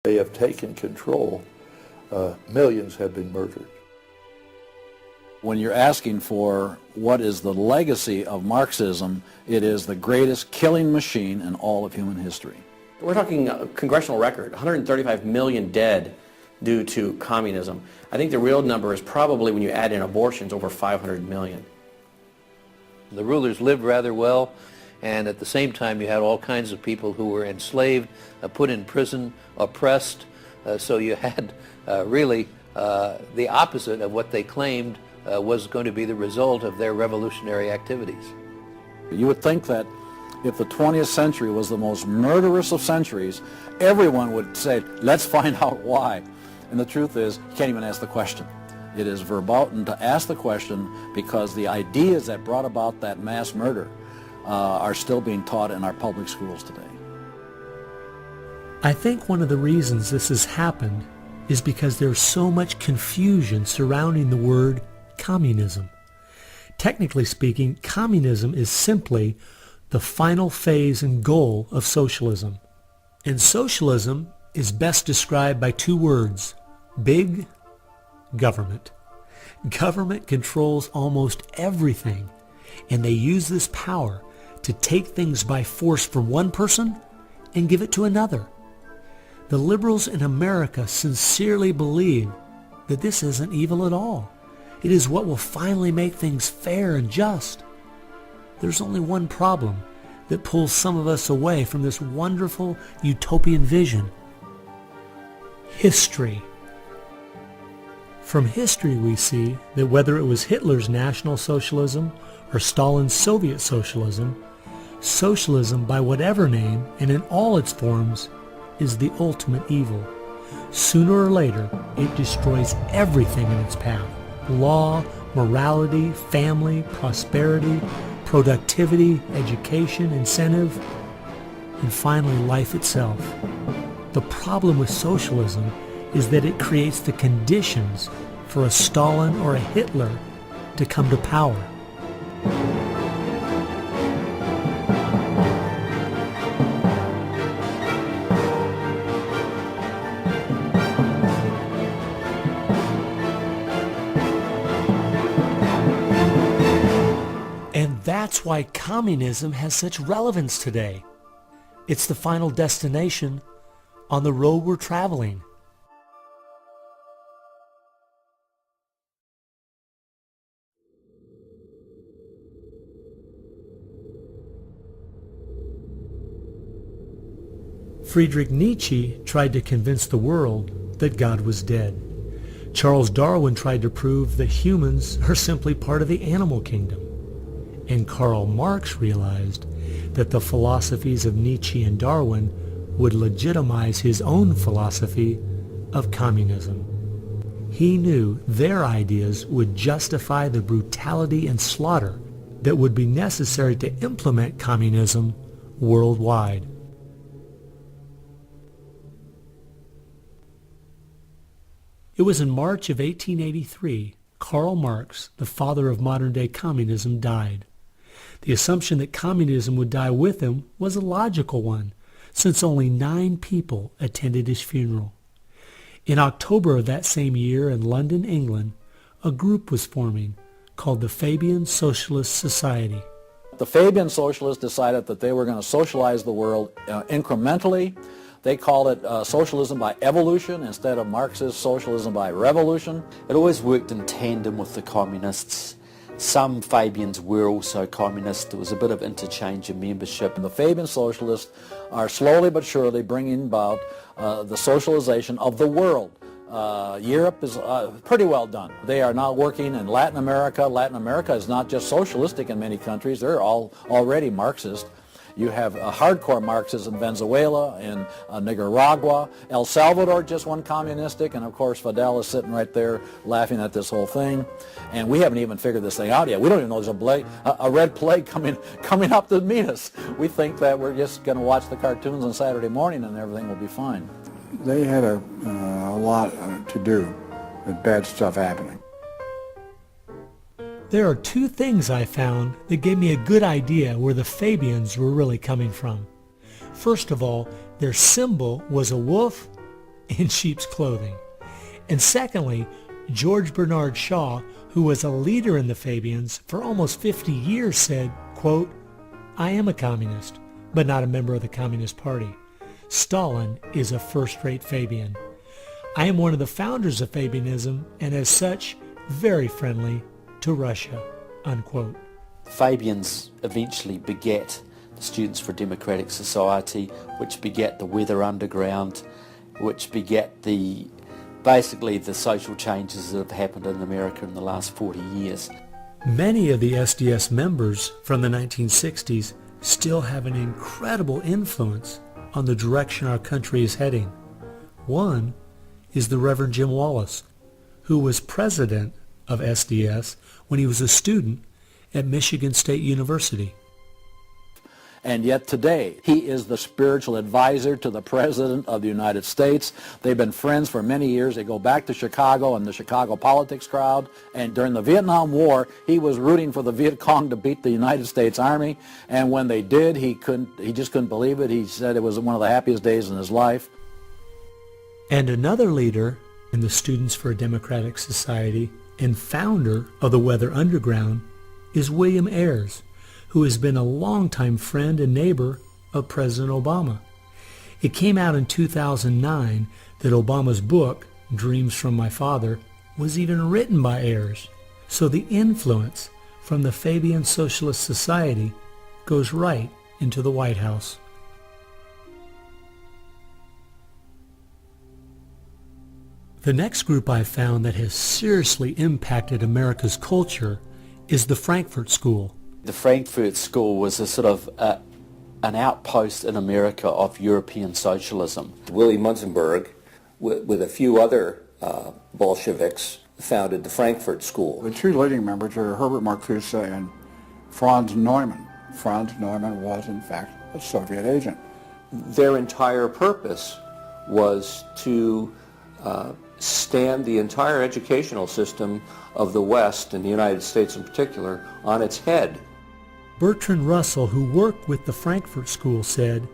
They have taken control. Millions have been murdered. When you're asking for what is the legacy of Marxism, it is the greatest killing machine in all of human history. We're talking a congressional record, 135 million dead due to communism. I think the real number is probably, when you add in abortions, over 500 million. The rulers lived rather well, and at the same time you had all kinds of people who were enslaved, put in prison, oppressed, so you had really the opposite of what they claimed was going to be the result of their revolutionary activities. You would think that if the 20th century was the most murderous of centuries, everyone would say, let's find out why. And the truth is, you can't even ask the question. It is verboten to ask the question because the ideas that brought about that mass murder are still being taught in our public schools today. I think one of the reasons this has happened is because there's so much confusion surrounding the word communism. Technically speaking, communism is simply the final phase and goal of socialism. And socialism is best described by two words: big government. Government controls almost everything, and they use this power to take things by force from one person and give it to another. The liberals in America sincerely believe that this isn't evil at all. It is what will finally make things fair and just. There's only one problem that pulls some of us away from this wonderful utopian vision: history. From history we see that whether it was Hitler's National Socialism or Stalin's Soviet Socialism, socialism by whatever name and in all its forms is the ultimate evil. Sooner or later, it destroys everything in its path: law, morality, family, prosperity, productivity, education, incentive, and finally life itself. The problem with socialism is that it creates the conditions for a Stalin or a Hitler to come to power. And that's why communism has such relevance today. It's the final destination on the road we're traveling. Friedrich Nietzsche tried to convince the world that God was dead. Charles Darwin tried to prove that humans are simply part of the animal kingdom. And Karl Marx realized that the philosophies of Nietzsche and Darwin would legitimize his own philosophy of communism. He knew their ideas would justify the brutality and slaughter that would be necessary to implement communism worldwide. It was in March of 1883, Karl Marx, the father of modern-day communism, died. The assumption that communism would die with him was a logical one, since only 9 people attended his funeral. In October of that same year in London, England, a group was forming called the Fabian Socialist Society. The Fabian Socialists decided that they were going to socialize the world incrementally. They called it socialism by evolution instead of Marxist socialism by revolution. It always worked in tandem with the communists. Some Fabians were also communist. There was a bit of interchange of membership. The Fabian Socialists are slowly but surely bringing about the socialization of the world. Europe is pretty well done. They are now working in Latin America. Latin America is not just socialistic in many countries. They're all already Marxist. You have hardcore Marxists in Venezuela, in Nicaragua. El Salvador just went communistic, and of course Fidel is sitting right there laughing at this whole thing. And we haven't even figured this thing out yet. We don't even know there's a red plague coming up to meet us. We think that we're just going to watch the cartoons on Saturday morning and everything will be fine. They had a lot to do with bad stuff happening. There are 2 things I found that gave me a good idea where the Fabians were really coming from. First of all, their symbol was a wolf in sheep's clothing. And secondly, George Bernard Shaw, who was a leader in the Fabians for almost 50 years, said, quote, "I am a communist, but not a member of the Communist Party. Stalin is a first-rate Fabian. I am one of the founders of Fabianism and as such very friendly to Russia," unquote. Fabians eventually beget the Students for Democratic Society, which beget the Weather Underground, which beget basically the social changes that have happened in America in the last 40 years. Many of the SDS members from the 1960s still have an incredible influence on the direction our country is heading. One is the Reverend Jim Wallace, who was president of SDS when he was a student at Michigan State University. And yet today, he is the spiritual advisor to the President of the United States. They've been friends for many years. They go back to Chicago and the Chicago politics crowd. And during the Vietnam War, he was rooting for the Viet Cong to beat the United States Army. And when they did, he just couldn't believe it. He said it was one of the happiest days in his life. And another leader in the Students for a Democratic Society and founder of the Weather Underground is William Ayers, who has been a longtime friend and neighbor of President Obama. It came out in 2009 that Obama's book, Dreams from My Father, was even written by Ayers. So the influence from the Fabian Socialist Society goes right into the White House. The next group I found that has seriously impacted America's culture is the Frankfurt School. The Frankfurt School was a sort of an outpost in America of European socialism. Willy Munzenberg, with a few other Bolsheviks, founded the Frankfurt School. The two leading members are Herbert Marcuse and Franz Neumann. Franz Neumann was, in fact, a Soviet agent. Their entire purpose was to stand the entire educational system of the West, and the United States in particular, on its head. Bertrand Russell, who worked with the Frankfurt School, said,